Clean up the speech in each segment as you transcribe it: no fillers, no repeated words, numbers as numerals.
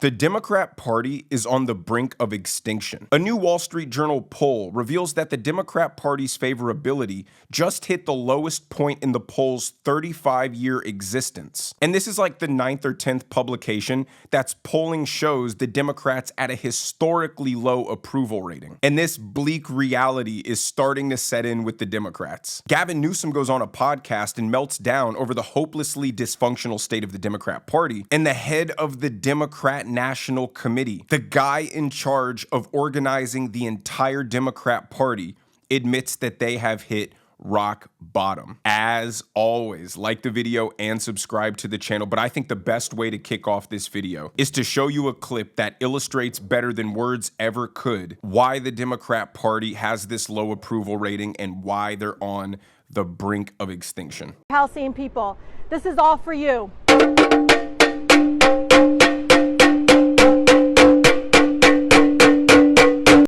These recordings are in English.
The Democrat Party is on the brink of extinction. A new Wall Street Journal poll reveals that the Democrat Party's favorability just hit the lowest point in the poll's 35-year existence. And this is like the 9th or 10th publication that's polling shows the Democrats at a historically low approval rating. And this bleak reality is starting to set in with the Democrats. Gavin Newsom goes on a podcast and melts down over the hopelessly dysfunctional state of the Democrat Party, and the head of the Democrat National Committee, the guy in charge of organizing the entire Democrat Party, admits that they have hit rock bottom. As always, like the video and subscribe to the channel, but I think the best way to kick off this video is to show you a clip that illustrates better than words ever could why the Democrat Party has this low approval rating and why they're on the brink of extinction. Halcyon people, this is all for you.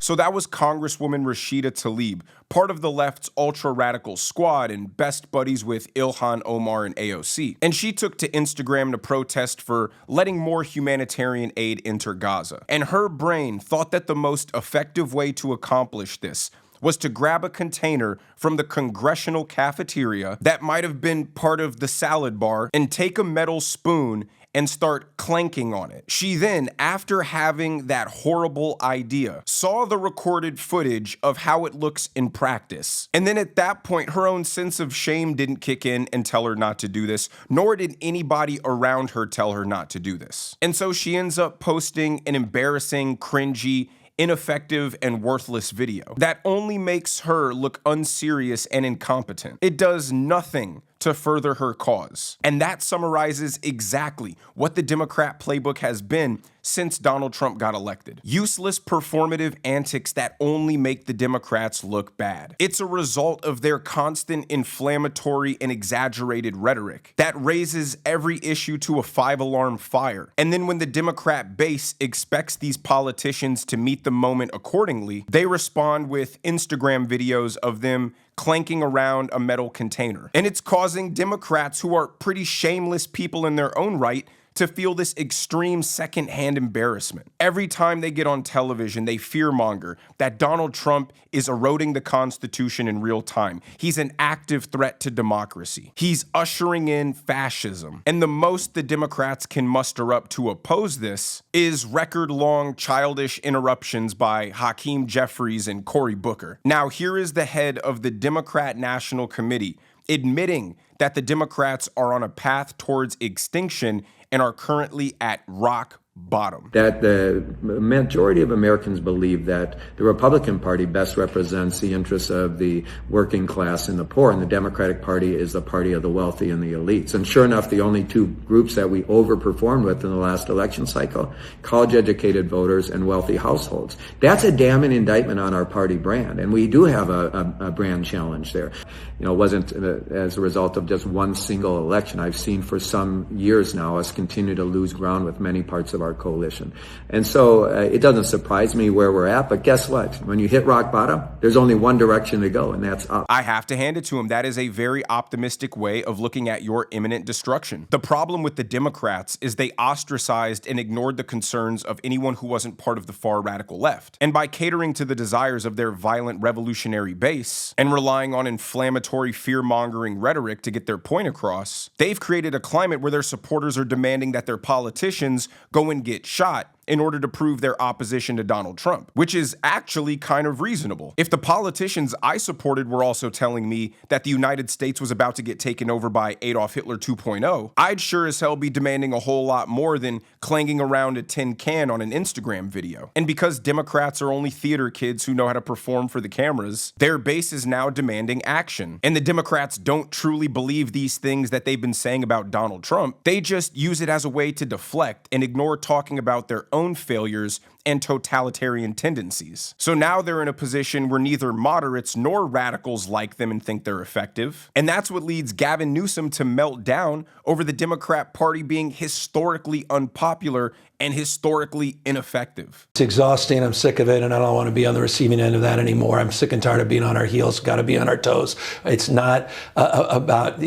So that was Congresswoman Rashida Tlaib, part of the left's ultra-radical squad and best buddies with Ilhan Omar and AOC. And she took to Instagram to protest for letting more humanitarian aid enter Gaza. And her brain thought that the most effective way to accomplish this was to grab a container from the congressional cafeteria that might have been part of the salad bar and take a metal spoon and start clanking on it. She then, after having that horrible idea, saw the recorded footage of how it looks in practice. And then at that point, her own sense of shame didn't kick in and tell her not to do this, nor did anybody around her tell her not to do this. And so she ends up posting an embarrassing, cringy, ineffective, and worthless video that only makes her look unserious and incompetent. It does nothing to further her cause. And that summarizes exactly what the Democrat playbook has been since Donald Trump got elected. Useless performative antics that only make the Democrats look bad. It's a result of their constant inflammatory and exaggerated rhetoric that raises every issue to a 5-alarm fire. And then when the Democrat base expects these politicians to meet the moment accordingly, they respond with Instagram videos of them clanking around a metal container. And it's causing Democrats, who are pretty shameless people in their own right, to feel this extreme secondhand embarrassment. Every time they get on television, they fearmonger that Donald Trump is eroding the Constitution in real time. He's an active threat to democracy. He's ushering in fascism. And the most the Democrats can muster up to oppose this is record-long childish interruptions by Hakeem Jeffries and Cory Booker. Now, here is the head of the Democrat National Committee admitting that the Democrats are on a path towards extinction and are currently at rock bottom. That the majority of Americans believe that the Republican Party best represents the interests of the working class and the poor, and the Democratic Party is the party of the wealthy and the elites. And sure enough, the only two groups that we overperformed with in the last election cycle, college-educated voters and wealthy households. That's a damning indictment on our party brand, and we do have a brand challenge there. You know, it wasn't as a result of just one single election. I've seen for some years now us continue to lose ground with many parts of our coalition. And so it doesn't surprise me where we're at, but guess what? When you hit rock bottom, there's only one direction to go, and that's up. I have to hand it to him. That is a very optimistic way of looking at your imminent destruction. The problem with the Democrats is they ostracized and ignored the concerns of anyone who wasn't part of the far radical left. And by catering to the desires of their violent revolutionary base and relying on inflammatory fear-mongering rhetoric to get their point across, they've created a climate where their supporters are demanding that their politicians go and get shot in order to prove their opposition to Donald Trump, which is actually kind of reasonable. If the politicians I supported were also telling me that the United States was about to get taken over by Adolf Hitler 2.0, I'd sure as hell be demanding a whole lot more than clanging around a tin can on an Instagram video. And because Democrats are only theater kids who know how to perform for the cameras, their base is now demanding action. And the Democrats don't truly believe these things that they've been saying about Donald Trump. They just use it as a way to deflect and ignore talking about their own failures and totalitarian tendencies. So now they're in a position where neither moderates nor radicals like them and think they're effective. And that's what leads Gavin Newsom to melt down over the Democrat Party being historically unpopular and historically ineffective. It's exhausting. I'm sick of it, and I don't want to be on the receiving end of that anymore. I'm sick and tired of being on our heels, got to be on our toes. It's not about,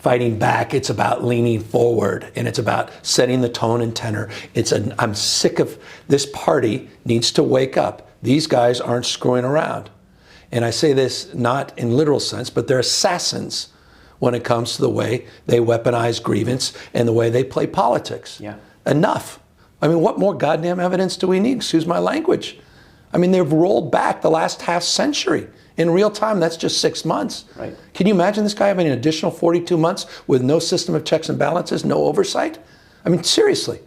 fighting back. It's about leaning forward, and it's about setting the tone and tenor. I'm sick of this party needs to wake up. These guys aren't screwing around. And I say this not in literal sense, but they're assassins when it comes to the way they weaponize grievance and the way they play politics. Yeah. Enough. I mean, what more goddamn evidence do we need? Excuse my language. I mean, they've rolled back the last half century. In real time, that's just 6 months. Right. Can you imagine this guy having an additional 42 months with no system of checks and balances, no oversight? I mean, seriously,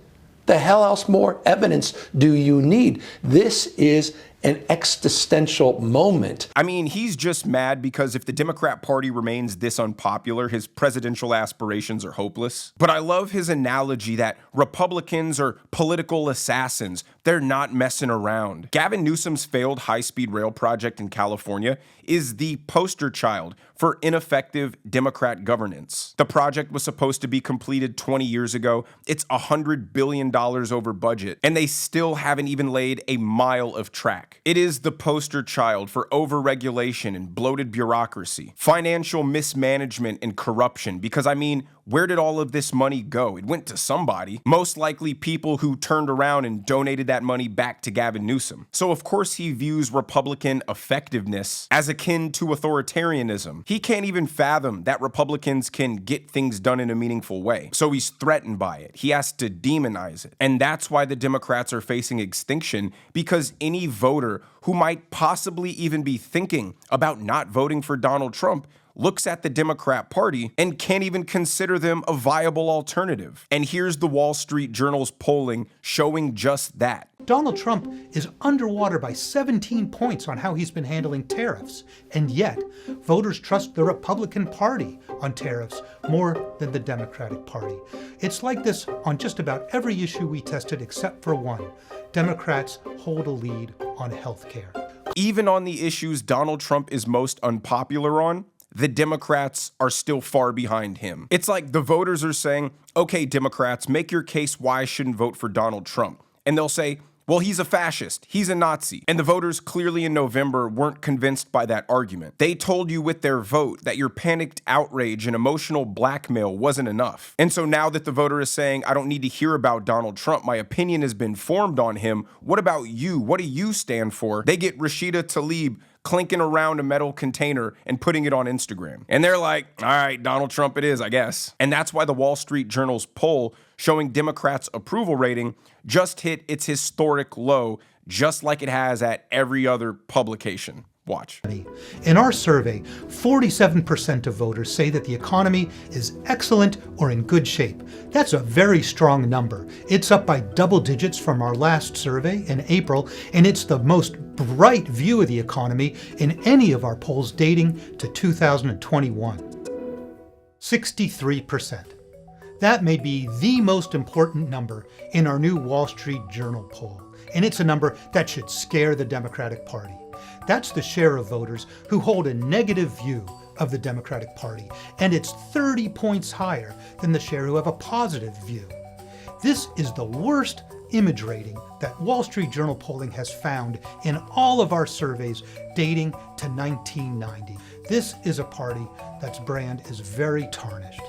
the hell else more evidence do you need? This is an existential moment. I mean, he's just mad because if the Democrat Party remains this unpopular, his presidential aspirations are hopeless. But I love his analogy that Republicans are political assassins. They're not messing around. Gavin Newsom's failed high-speed rail project in California is the poster child for ineffective Democrat governance. The project was supposed to be completed 20 years ago. It's $100 billion over budget, and they still haven't even laid a mile of track. It is the poster child for overregulation and bloated bureaucracy, financial mismanagement and corruption, because I mean, where did all of this money go? It went to somebody, most likely people who turned around and donated that money back to Gavin Newsom. So of course he views Republican effectiveness as akin to authoritarianism. He can't even fathom that Republicans can get things done in a meaningful way. So he's threatened by it. He has to demonize it. And that's why the Democrats are facing extinction, because any voter who might possibly even be thinking about not voting for Donald Trump looks at the Democrat Party and can't even consider them a viable alternative. And here's the Wall Street Journal's polling showing just that. Donald Trump is underwater by 17 points on how he's been handling tariffs, and yet voters trust the Republican Party on tariffs more than the Democratic Party. It's like this on just about every issue we tested except for one. Democrats hold a lead on health care. Even on the issues Donald Trump is most unpopular on, the Democrats are still far behind him. It's like the voters are saying, okay, Democrats, make your case why I shouldn't vote for Donald Trump. And they'll say, well, he's a fascist, he's a Nazi. And the voters clearly in November weren't convinced by that argument. They told you with their vote that your panicked outrage and emotional blackmail wasn't enough. And so now that the voter is saying, I don't need to hear about Donald Trump, my opinion has been formed on him, what about you? What do you stand for? They get Rashida Tlaib clinking around a metal container and putting it on Instagram. And they're like, all right, Donald Trump it is, I guess. And that's why the Wall Street Journal's poll showing Democrats' approval rating just hit its historic low, just like it has at every other publication. Watch. In our survey, 47% of voters say that the economy is excellent or in good shape. That's a very strong number. It's up by double digits from our last survey in April, and it's the most bright view of the economy in any of our polls dating to 2021. 63%. That may be the most important number in our new Wall Street Journal poll, and it's a number that should scare the Democratic Party. That's the share of voters who hold a negative view of the Democratic Party, and it's 30 points higher than the share who have a positive view. This is the worst image rating that Wall Street Journal polling has found in all of our surveys dating to 1990. This is a party that's brand is very tarnished.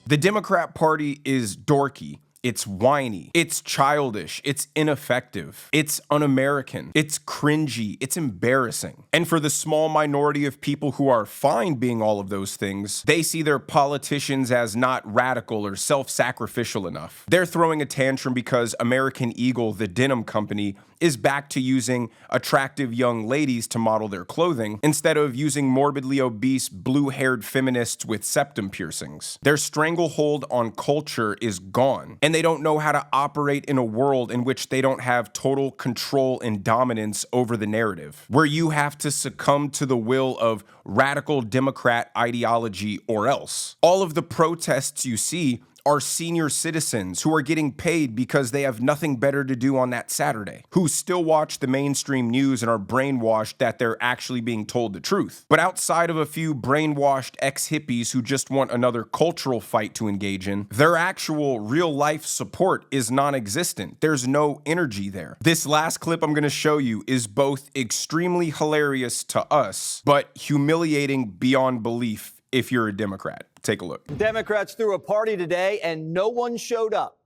The Democrat Party is dorky. It's whiny, it's childish, it's ineffective, it's un-American, it's cringy, it's embarrassing. And for the small minority of people who are fine being all of those things, they see their politicians as not radical or self-sacrificial enough. They're throwing a tantrum because American Eagle, the denim company, is back to using attractive young ladies to model their clothing instead of using morbidly obese, blue-haired feminists with septum piercings. Their stranglehold on culture is gone, and they don't know how to operate in a world in which they don't have total control and dominance over the narrative, where you have to succumb to the will of radical Democrat ideology or else. All of the protests you see are senior citizens who are getting paid because they have nothing better to do on that Saturday, who still watch the mainstream news and are brainwashed that they're actually being told the truth. But outside of a few brainwashed ex-hippies who just want another cultural fight to engage in, their actual real-life support is non-existent. There's no energy there. This last clip I'm gonna show you is both extremely hilarious to us, but humiliating beyond belief if you're a Democrat. Take a look. Democrats threw a party today and no one showed up.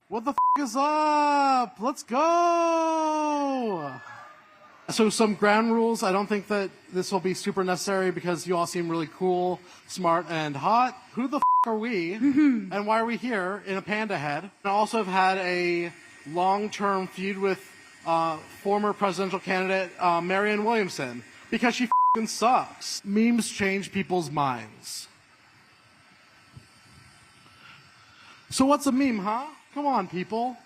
What the is up? Let's go! So some ground rules. I don't think that this will be super necessary because you all seem really cool, smart, and hot. Who the are we? And why are we here in a panda head? I also have had a long-term feud with former presidential candidate Marianne Williamson because she sucks. Memes change people's minds. So what's a meme, huh? Come on, people.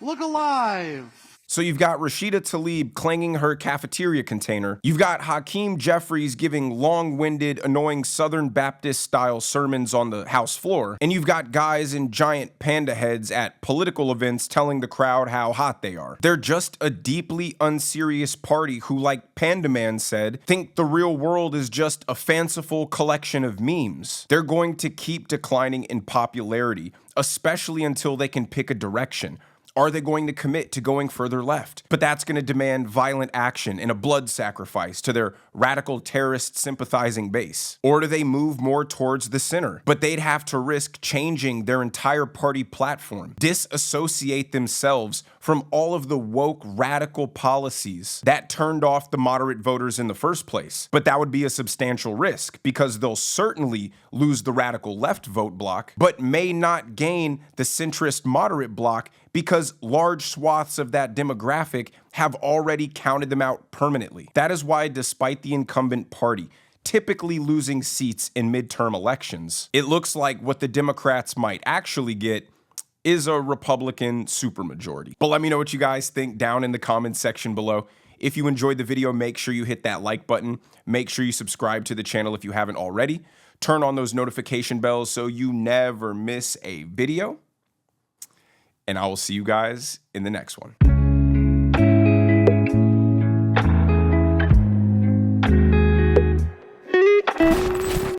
Look alive. So you've got Rashida Tlaib clanging her cafeteria container. You've got Hakeem Jeffries giving long-winded, annoying Southern Baptist-style sermons on the House floor. And you've got guys in giant panda heads at political events telling the crowd how hot they are. They're just a deeply unserious party who, like Panda Man said, think the real world is just a fanciful collection of memes. They're going to keep declining in popularity, especially until they can pick a direction. Are they going to commit to going further left? But that's going to demand violent action and a blood sacrifice to their radical terrorist sympathizing base. Or do they move more towards the center? But they'd have to risk changing their entire party platform, disassociate themselves from all of the woke radical policies that turned off the moderate voters in the first place. But that would be a substantial risk because they'll certainly lose the radical left vote block, but may not gain the centrist moderate block because large swaths of that demographic have already counted them out permanently. That is why, despite the incumbent party typically losing seats in midterm elections, it looks like what the Democrats might actually get is a Republican supermajority. But let me know what you guys think down in the comments section below. If you enjoyed the video, make sure you hit that like button. Make sure you subscribe to the channel if you haven't already. Turn on those notification bells so you never miss a video. And I will see you guys in the next one.